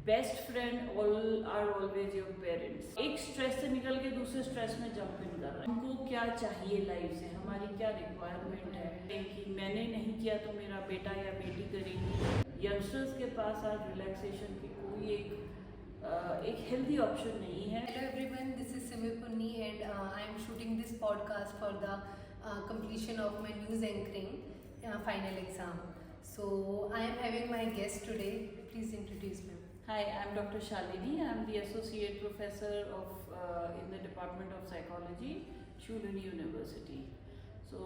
Best friend all are always your parents. एक stress से निकल के दूसरे स्ट्रेस में जंप इन कर रहे हैं। उनको क्या चाहिए लाइफ से, हमारी क्या रिक्वायरमेंट है कि मैंने नहीं किया तो मेरा बेटा या बेटी करेगी। यंगस्टर्स के पास आज रिलैक्सेशन की कोई एक हेल्दी ऑप्शन नहीं है। Hello everyone, this is Simi Punni and I am shooting this podcast for the completion of my news anchoring final exam. So I am having my guest today. Please introduce me. Hi, I'm Dr. Shalini. I'm the Associate Professor in the Department of Psychology, Schulen University. So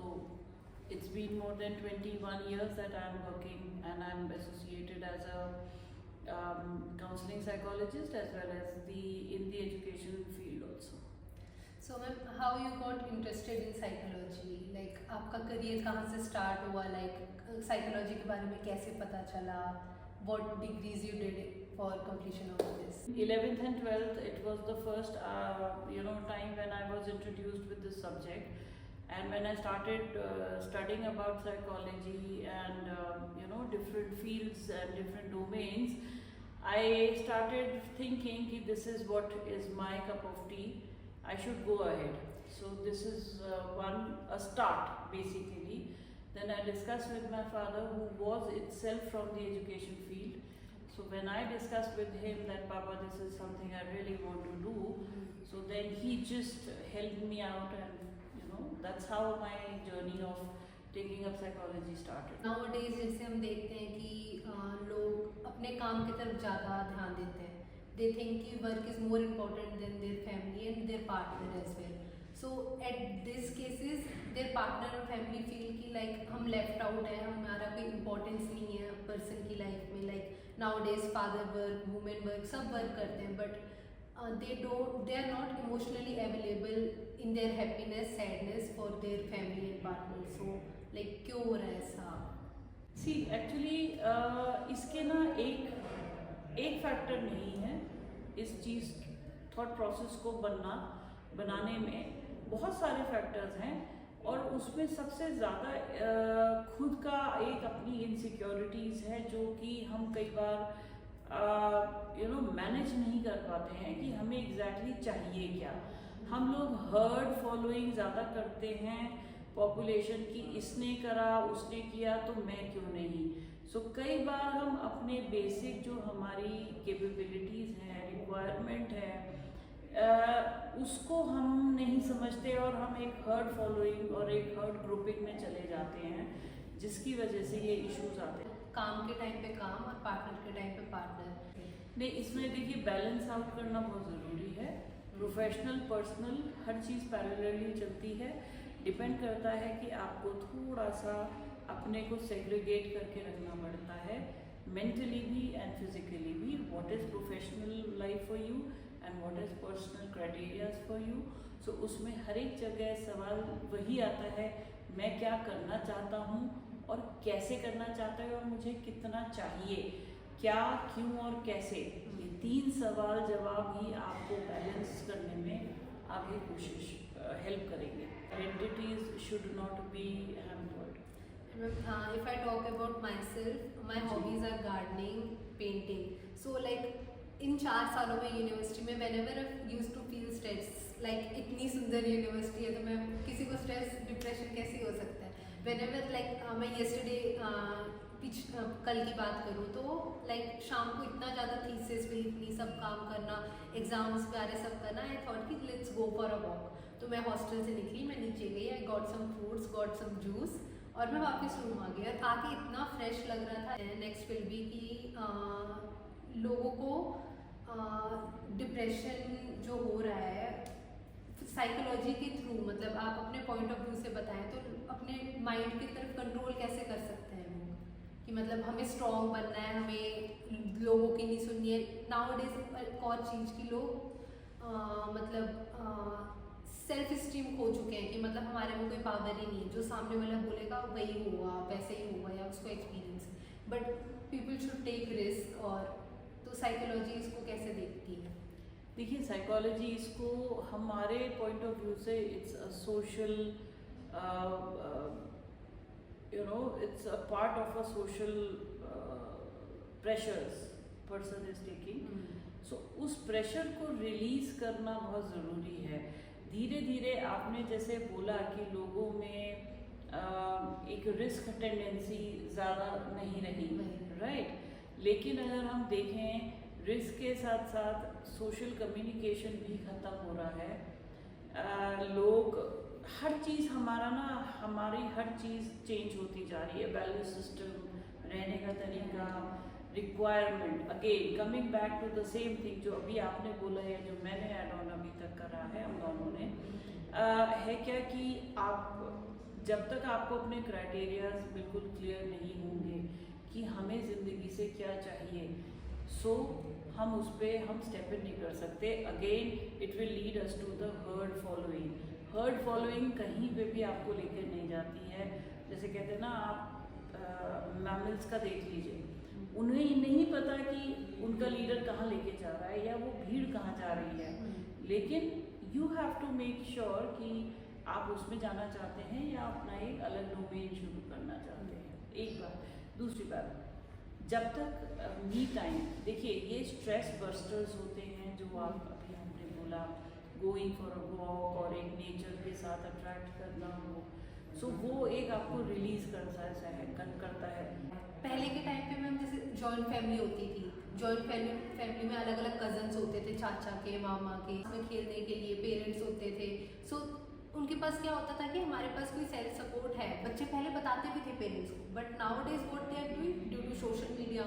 it's been more than 21 years that I'm working, and I'm associated as a counseling psychologist as well as in the education field also. So ma'am, how you got interested in psychology? Like आपका career कहाँ से start हुआ? Like psychology के बारे में कैसे पता चला? What degrees you did for completion of this? 11th and 12th, it was the first time when I was introduced with this subject, and when I started studying about psychology and different fields and different domains, I started thinking that this is what is my cup of tea. I should go ahead. So this is a start basically. Then I discussed with my father, who was itself from the education field. So when I discussed with him that Papa, this is something I really want to do, so then he just helped me out, and that's how my journey of taking up psychology started. Nowadays जैसे हम देखते हैं कि लोग अपने काम की तरफ ज़्यादा ध्यान देते हैं. They think कि work is more important than their family and their partner as well. So at these cases, their partner और family feel कि like हम left out है, हमारा कोई importance नहीं है person की life में. Like nowadays father work, women work, सब work करते हैं, but they are not emotionally available in their happiness, sadness for their family and partner. So like क्यों हो रहा है ऐसा? See, actually इसके ना एक फैक्टर नहीं है इस चीज़ थॉट प्रोसेस को बनाने में. बहुत सारे फैक्टर्स हैं, और उसमें सबसे ज़्यादा खुद का एक अपनी इनसिक्योरिटीज़ है जो कि हम कई बार मैनेज नहीं कर पाते हैं कि हमें एग्जैक्टली चाहिए क्या. हम लोग हर्ड फॉलोइंग ज़्यादा करते हैं पॉपुलेशन की, इसने करा उसने किया तो मैं क्यों नहीं. सो कई बार हम अपने बेसिक जो हमारी कैपेबिलिटीज़ हैं, रिक्वायरमेंट है, उसको हम नहीं समझते और हम एक हर्ड फॉलोइंग और एक हर्ड ग्रुपिंग में चले जाते हैं, जिसकी वजह से ये इश्यूज आते हैं. काम के टाइम पे काम और पार्टनर के टाइम पे पार्टनर. नहीं, इसमें देखिए बैलेंस आउट करना बहुत ज़रूरी है. प्रोफेशनल पर्सनल हर चीज़ पैरेलली चलती है. डिपेंड करता है कि आपको थोड़ा सा अपने को सेग्रीगेट करके रखना पड़ता है, मेंटली भी एंड फिजिकली भी. What is professional life for you and what is personal criterias for you. So उसमें हर एक जगह सवाल वही आता है, मैं क्या करना चाहता हूँ और कैसे करना चाहता है और मुझे कितना चाहिए, क्या, क्यों और कैसे. ये 3 सवाल जवाब ही आपको बैलेंस करने में आगे कोशिश हेल्प करेंगे. Identities should not be hampered. If I talk about myself, my hobbies are gardening, painting. So like इन 4 सालों में यूनिवर्सिटी में whenever I used to feel stress, like इतनी सुंदर यूनिवर्सिटी है तो मैं किसी को स्ट्रेस डिप्रेशन कैसे हो सकता है. whenever like मैं yesterday कल की बात करूँ तो like शाम को इतना ज़्यादा थीसिस पे इतनी सब काम करना, एग्जाम्स पे आ रहे सब करना, आई थॉट कि let's go for a walk. तो मैं हॉस्टल से निकली, मैं नीचे गई, I got some fruits, got some juice, और मैं वापस रूम आ गई. और आके इतना फ्रेश लग रहा था. नेक्स्ट विल बी कि लोगों को डिप्रेशन जो हो रहा है साइकोलॉजी के थ्रू, मतलब आप अपने पॉइंट ऑफ व्यू से बताएं तो अपने माइंड की तरफ कंट्रोल कैसे कर सकते हैं लोग, कि मतलब हमें स्ट्रॉन्ग बनना है, हमें लोगों की नहीं सुननी है. नाउअडेज एक और चीज़ की लोग मतलब सेल्फ स्टीम खो चुके हैं कि मतलब हमारे में कोई पावर ही नहीं है, जो सामने वाला बोलेगा वही होगा, वैसे ही होगा, या उसको experience. But people should take risk. और तो साइकोलॉजी इसको कैसे देखती है? देखिए, साइकोलॉजी इसको हमारे पॉइंट ऑफ व्यू से it's a social it's a part of a social pressures person is taking, so उस प्रेशर को रिलीज करना बहुत ज़रूरी है। धीरे धीरे आपने जैसे बोला कि लोगों में एक रिस्क टेंडेंसी ज़्यादा नहीं रही, राइट, लेकिन अगर हम देखें रिस्क के साथ साथ सोशल कम्युनिकेशन भी ख़त्म हो रहा है। लोग हर चीज़ हमारी हर चीज़ चेंज होती जा रही है, वैल्यू सिस्टम, रहने का तरीका, requirement, again coming back to the same thing जो अभी आपने बोला है, जो मैंने एड ऑन अभी तक करा है हम दोनों ने, है क्या कि आप जब तक आपको अपने क्राइटेरियाज बिल्कुल क्लियर नहीं होंगे कि हमें ज़िंदगी से क्या चाहिए, सो हम उस पर हम स्टेप इन नहीं कर सकते। Again it will lead us to the herd following. Herd following कहीं पे भी आपको लेकर नहीं जाती है। जैसे कहते हैं ना, आप मैमल्स का देख लीजिए, उन्हें नहीं पता कि उनका लीडर कहाँ लेके जा रहा है या वो भीड़ कहाँ जा रही है, लेकिन you have to make sure कि आप उसमें जाना चाहते हैं या अपना एक अलग डोमेन शुरू करना चाहते हैं। एक बात। दूसरी बात, जब तक मी टाइम, देखिए ये स्ट्रेस बस्टर्स होते हैं जो आप अभी हमने बोला, गोइंग फॉर अ वॉक और एक नेचर के साथ अट्रैक्ट करना हो, सो वो एक आपको रिलीज करता है। पहले के टाइम पे मैम जैसे जॉइंट फैमिली होती थी, जॉइंट फैमिली में अलग अलग कजन्स होते थे, चाचा के, मामा के, उसमें खेलने के लिए पेरेंट्स होते थे। सो उनके पास क्या होता था कि हमारे पास कोई सेल्फ सपोर्ट है, बच्चे पहले बताते भी थे पेरेंट्स को, but nowadays what they are doing due to social media.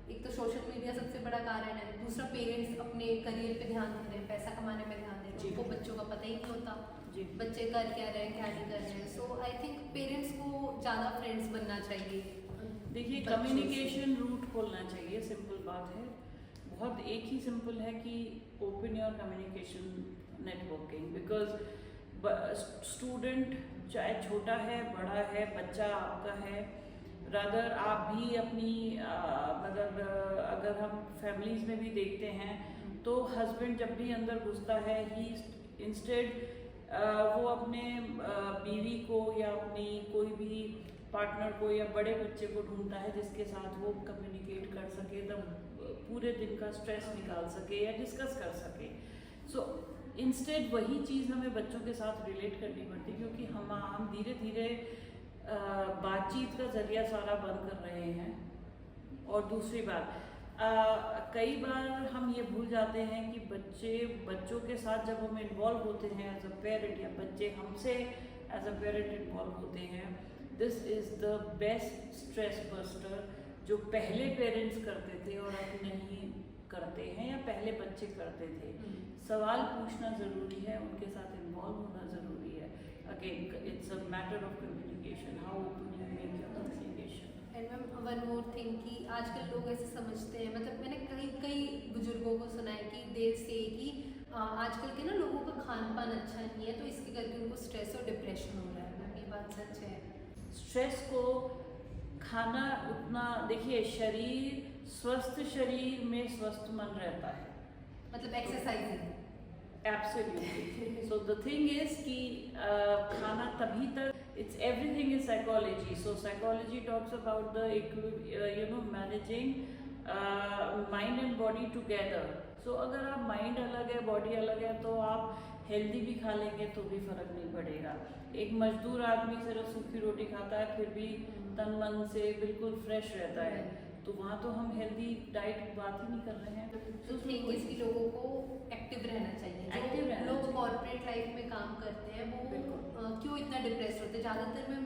एक तो सोशल मीडिया सबसे बड़ा कारण है, दूसरा पेरेंट्स अपने करियर पे ध्यान दे रहे हैं, पैसा कमाने में ध्यान दे रहे हैं, उनको बच्चों का पता ही नहीं होता बच्चे कर क्या रहे हैं, क्या नहीं कर रहे हैं। सो आई थिंक पेरेंट्स को ज़्यादा फ्रेंड्स बनना चाहिए। देखिए कम्युनिकेशन रूट खोलना चाहिए, सिंपल बात है, बहुत एक ही सिंपल है कि open your communication networking, because student चाहे छोटा है बड़ा है, बच्चा आपका है, रादर आप भी अपनी मतलब अगर हम फैमिलीज में भी देखते हैं तो हस्बैंड जब भी अंदर घुसता है, ही इंस्टेड वो अपने बीवी को या अपनी कोई भी पार्टनर को या बड़े बच्चे को ढूंढता है जिसके साथ वो कम्युनिकेट कर सके, तब पूरे दिन का स्ट्रेस निकाल सके या डिस्कस कर सके। सो इंस्टेड वही चीज़ हमें बच्चों के साथ रिलेट करनी पड़ती है, क्योंकि हम धीरे धीरे बातचीत का जरिया सारा बंद कर रहे हैं। और दूसरी बात, कई बार हम ये भूल जाते हैं कि बच्चों के साथ जब हम इन्वॉल्व होते हैं एज अ पेरेंट, या बच्चे हमसे एज अ पेरेंट इन्वॉल्व होते हैं, this is the best stress buster जो पहले पेरेंट्स करते थे और अब नहीं करते हैं, या पहले बच्चे करते थे। सवाल पूछना ज़रूरी है, उनके साथ इन्वॉल्व होना ज़रूरी है। Again it's a matter of communication, how open you make your communication. And ma'am one more thing कि आजकल लोग ऐसे समझते हैं, मतलब मैंने कई बुजुर्गों को सुना है कि दे से कि आजकल के ना लोगों का खान पान अच्छा नहीं है, तो इसके करके उनको स्ट्रेस और डिप्रेशन हो रहा है। मैम ये बात सच है? स्ट्रेस को खाना उतना, देखिए स्वस्थ शरीर में स्वस्थ मन रहता है, मतलब exercise. Absolutely. So the thing is कि खाना तभी तक, it's everything is psychology, so psychology talks about the managing mind and body together. So अगर आप माइंड अलग है बॉडी अलग है तो आप हेल्दी भी खा लेंगे तो भी फर्क नहीं पड़ेगा। एक मजदूर आदमी सिर्फ सूखी रोटी खाता है फिर भी तन मन से बिल्कुल फ्रेश रहता है, तो वहाँ तो हम हेल्दी डाइट की बात ही नहीं कर रहे हैं। तो थिंग इज कि लोगों को एक्टिव रहना चाहिए। एक्टिव रहना लोग चाहिए। कॉर्पोरेट लाइफ में काम करते हैं वो क्यों इतना डिप्रेस होते हैं? ज़्यादातर में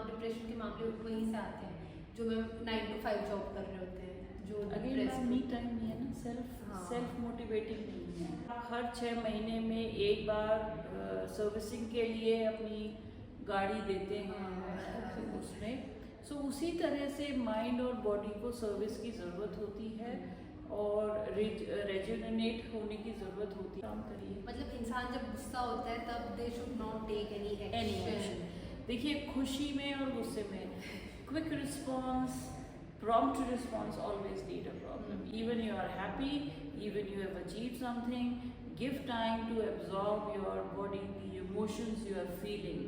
डिप्रेशन के मामले वहीं से आते हैं जो मैं 9 to 5 जॉब कर रहे होते हैं, जो अगेन मी टाइम नहीं है ना, सेल्फ मोटिवेटिंग नहीं है। हर 6 महीने में एक बार सर्विसिंग के लिए अपनी गाड़ी देते हैं उसमें, सो उसी तरह से माइंड और बॉडी को सर्विस की ज़रूरत होती है और रेजुनेट होने की ज़रूरत होती है। काम करिए, मतलब इंसान जब गुस्सा होता है तब they should not take any action. देखिए खुशी में और गुस्से में quick response, prompt response always lead a problem. Even you are happy, even you have achieved something, give time to absorb your body, the emotions you are feeling.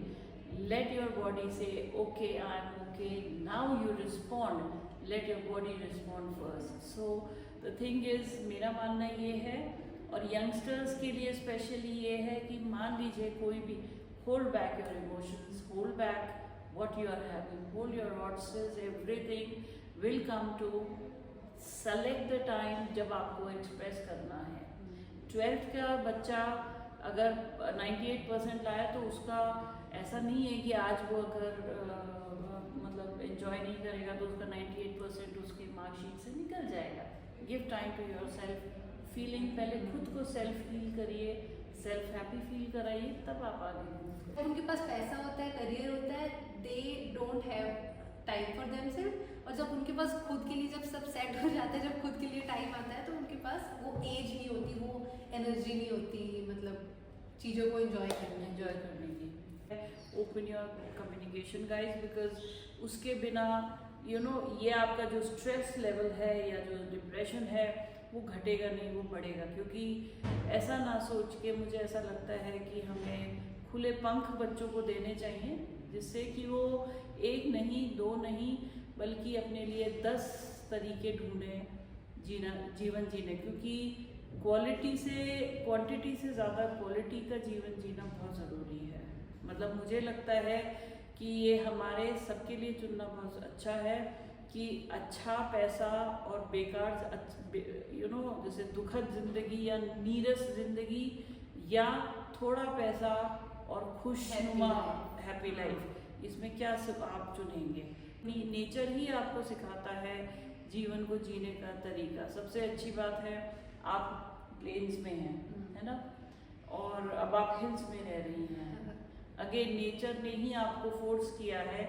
Let your body say, okay, I'm okay, now you respond. Let your body respond first. So the thing is, मेरा मानना ये है, और youngsters के लिए specially ये है कि मान लीजिए कोई भी, hold back your emotions, hold back what you are having, hold your horses, everything will come to, select the time जब आपको एक्सप्रेस करना है। 12th का बच्चा अगर 98% लाया तो उसका ऐसा नहीं है कि आज वो अगर मतलब एंजॉय नहीं करेगा तो उसका 98% उसके मार्कशीट से निकल जाएगा। Give time to yourself feeling, पहले खुद को सेल्फ फील करिए, सेल्फ हैप्पी फील कराइए, तब आप आगे move करिए। जब उनके पास पैसा होता है, करियर होता है, they don't have time for themselves. और जब उनके पास खुद के लिए जब सब सेट हो जाता है, जब खुद के लिए टाइम आता है, तो उनके पास वो एज नहीं होती, वो एनर्जी नहीं होती, मतलब चीज़ों को एंजॉय करने की। Open your communication guys, because उसके बिना ये आपका जो स्ट्रेस लेवल है या जो डिप्रेशन है वो घटेगा नहीं, वो बढ़ेगा। क्योंकि ऐसा ना सोच के, मुझे ऐसा लगता है कि हमें खुले पंख बच्चों को देने चाहिए, जिससे कि वो एक नहीं, दो नहीं, बल्कि अपने लिए 10 तरीके ढूंढें जीवन जीने। क्योंकि क्वालिटी से, क्वांटिटी से ज़्यादा क्वालिटी का जीवन जीना बहुत ज़रूरी है। मतलब मुझे लगता है कि ये हमारे सबके लिए चुनना बहुत अच्छा है कि अच्छा पैसा और बेकार जैसे दुखद ज़िंदगी या नीरस ज़िंदगी, या थोड़ा पैसा और खुशनुमा हैप्पी लाइफ, इसमें क्या सब आप चुनेंगे? नेचर ही आपको सिखाता है जीवन को जीने का तरीका। सबसे अच्छी बात है आप प्लेन्स में हैं, है ना, और अब आप हिल्स में रह रही हैं। अगेन नेचर ने ही आपको फोर्स किया है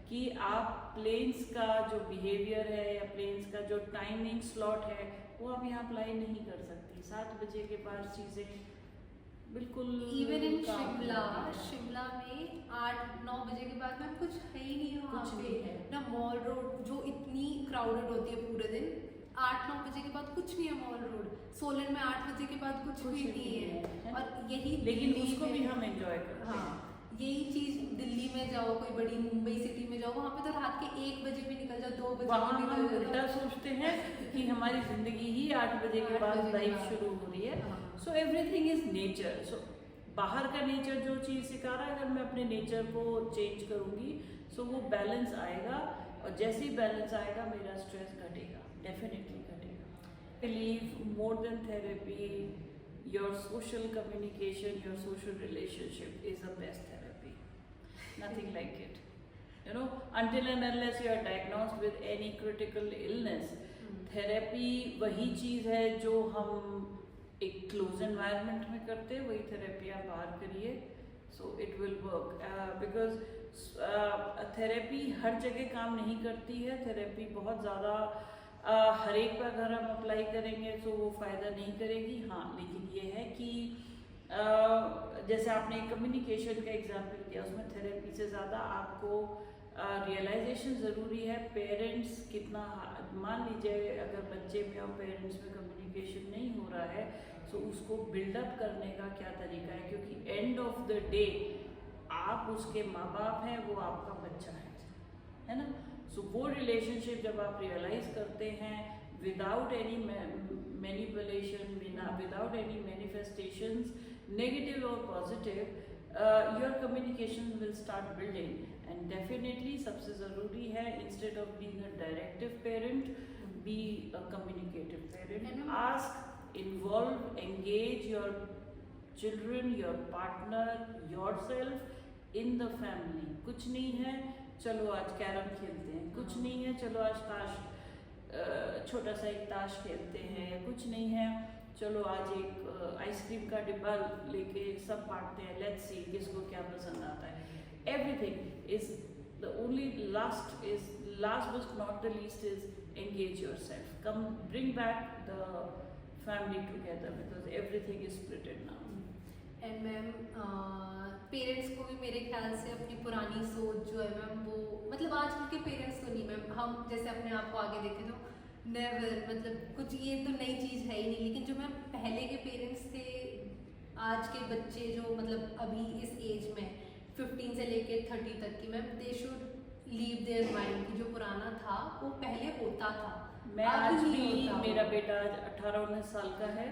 कि आप प्लेन्स का जो बिहेवियर है या प्लेन्स का जो टाइमिंग स्लॉट है वो आप यहाँ अप्लाई नहीं कर सकती। 7 बजे के बाद चीज़ें बिल्कुल, इवन इन शिमला में 8-9 बजे के बाद में कुछ है ही नहीं है वहाँ पे ना। मॉल रोड जो इतनी क्राउडेड होती है पूरे दिन, 8-9 बजे के बाद कुछ नहीं है मॉल रोड। सोलन में 8 बजे के बाद कुछ भी नहीं है। और यही, लेकिन उसको भी हम एंजॉय करते हैं। हाँ, यही चीज दिल्ली में जाओ, कोई बड़ी मुंबई सिटी में जाओ, वहाँ पे तो रात के 1 बजे भी निकल जाओ, 2 बजे वहाँ भी हम निकल उल्टा जाओ। सोचते हैं कि हमारी जिंदगी ही 8 बजे के 8 बाद बजे के लाइफ बाद। शुरू हो रही है। हाँ। So everything is nature. So बाहर का नेचर जो चीज़ सिखा रहा है, अगर मैं अपने नेचर को चेंज करूँगी सो वो बैलेंस आएगा, और जैसे ही बैलेंस आएगा मेरा स्ट्रेस घटेगा, डेफिनेटली घटेगा। Believe more than therapy, your social communication, your social relationship is the best therapy, nothing like it, until and unless you are diagnosed with any critical illness। Therapy वही चीज़ है जो हम एक close environment में करते हैं, वही थेरेपी आप बाहर करिए, so it will work. Because therapy हर जगह काम नहीं करती है। थेरेपी बहुत ज़्यादा हर एक पर अगर हम अप्लाई करेंगे तो वो फ़ायदा नहीं करेगी। हाँ, लेकिन ये है कि जैसे आपने कम्युनिकेशन का एग्जाम्पल दिया, उसमें थेरेपी से ज़्यादा आपको रियलाइजेशन ज़रूरी है। पेरेंट्स कितना, मान लीजिए अगर बच्चे में और पेरेंट्स में कम्युनिकेशन नहीं हो रहा है तो उसको बिल्डअप करने का क्या तरीका है, क्योंकि एंड ऑफ द डे आप उसके माँ बाप हैं, वो आपका बच्चा है ना। सो वो रिलेशनशिप जब आप रियलाइज करते हैं without any manipulation, without any manifestations, negative और positive, your communication will start building। and definitely सबसे ज़रूरी है, instead of being a directive parent, be a communicative parent। ask, involve, engage your children, your partner, yourself in the family। कुछ नहीं है चलो आज carrom खेलते हैं, कुछ नहीं है चलो आज ताश, छोटा सा एक ताश खेलते हैं, कुछ नहीं है चलो आज एक आइसक्रीम का डिब्बा लेके सब बांटते हैं, लेट्स सी किसको क्या पसंद आता है। Everything is the only last but not the least is engage yourself, come bring back the family together, because everything is splitted now. And ma'am parents को भी मेरे ख्याल से अपनी पुरानी सोच जो है मैम, वो मतलब आजकल के पेरेंट्स तो नहीं मैम, हम जैसे अपने आप को आगे देखें तो नेवर, मतलब कुछ ये तो नई चीज़ है ही नहीं। लेकिन जो मैम पहले के पेरेंट्स थे, आज के बच्चे जो मतलब अभी इस एज में 15 से लेके 30 तक की, ma'am they should leave their mind कि जो पुराना था वो पहले होता था। मैं अब आज नहीं भी, होता वो। मेरा बेटा आज 18-19 साल का है,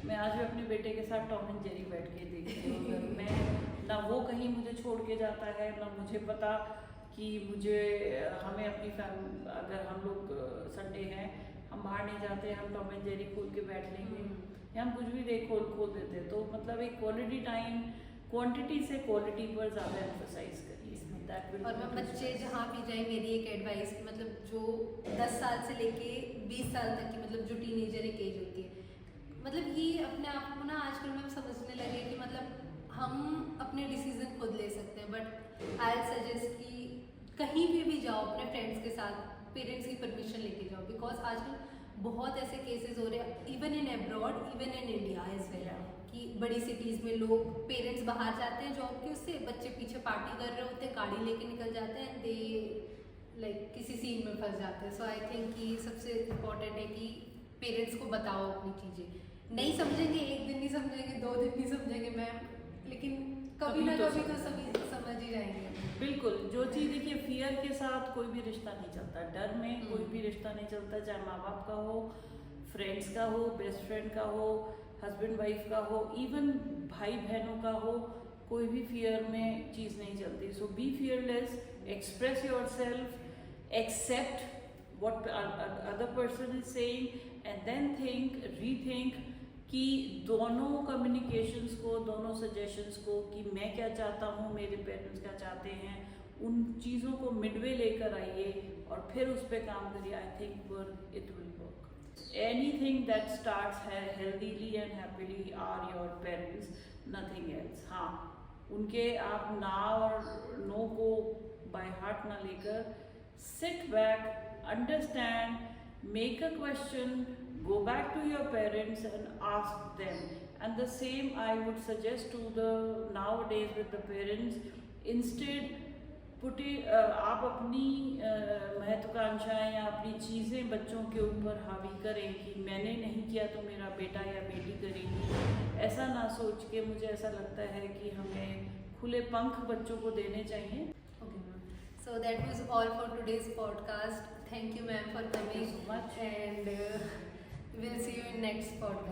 मैं आज भी अपने बेटे के साथ टॉम एंड जेरी बैठ के देखती हूँ। अगर मैं ना वो कहीं मुझे छोड़ के जाता है, ना मुझे पता कि मुझे हमें अपनी अगर हम लोग संडे हैं, हम बाहर नहीं जाते, हम टॉम एंड जेरी खोल के बैठ लेंगे या हम कुछ भी देख खोल देते हैं। तो मतलब एक क्वालिटी टाइम, क्वांटिटी से क्वालिटी पर ज़्यादा एम्फोसाइज करिए। That will और मैं produce बच्चे results. जहाँ भी जाए, मेरी एक एडवाइस कि मतलब जो 10 साल से लेके 20 साल तक की, मतलब जो टीनेजर एक एज होती है, मतलब ये अपने आप को ना आजकल हम समझने लगे कि मतलब हम अपने डिसीजन खुद ले सकते हैं। बट आई सजेस्ट कि कहीं भी जाओ अपने फ्रेंड्स के साथ, पेरेंट्स की परमिशन लेके जाओ, बिकॉज आजकल बहुत ऐसे केसेस हो रहे हैं, even in abroad, even in India as well, कि बड़ी सिटीज़ में लोग, पेरेंट्स बाहर जाते हैं जॉब के, उससे बच्चे पीछे पार्टी कर रहे होते हैं, गाड़ी लेके निकल जाते हैं, दे लाइक किसी सीन में फंस जाते हैं। सो आई थिंक कि सबसे इम्पोर्टेंट है कि पेरेंट्स को बताओ अपनी चीज़ें। नहीं समझेंगे, एक दिन नहीं समझेंगे, 2 दिन नहीं समझेंगे मैम, लेकिन कभी ना कभी तो सभी समझ ही जाएंगे। बिल्कुल, जो चीज़ देखिए, फियर के साथ कोई भी रिश्ता नहीं चलता, डर में कोई भी रिश्ता नहीं चलता, चाहे माँ बाप का हो, फ्रेंड्स का हो, बेस्ट फ्रेंड का हो, हस्बैंड वाइफ का हो, इवन भाई बहनों का हो, कोई भी फियर में चीज़ नहीं चलती। So be fearless, express yourself, accept what other person is saying, and then rethink कि दोनों कम्युनिकेशंस को, दोनों सजेशंस को, कि मैं क्या चाहता हूँ, मेरे पेरेंट्स क्या चाहते हैं, उन चीज़ों को मिडवे लेकर आइए और फिर उस पर काम करिए। I think it will work. Anything that starts healthily and happily are your parents, nothing else. हाँ, उनके आप ना और नो को बाय हार्ट ना लेकर, sit back, understand, make a question, go back to your parents and ask them. And the same I would suggest to the nowadays with the parents, instead आप अपनी महत्वाकांक्षाएं या अपनी चीज़ें बच्चों के ऊपर हावी करें कि मैंने नहीं किया तो मेरा बेटा या बेटी करेगी। ऐसा ना सोच के, मुझे ऐसा लगता है कि हमें खुले पंख बच्चों को देने चाहिए। Okay, ma'am. So that was all for today's podcast. Thank you, ma'am, for coming. Thank you so much. And we'll see you in next podcast.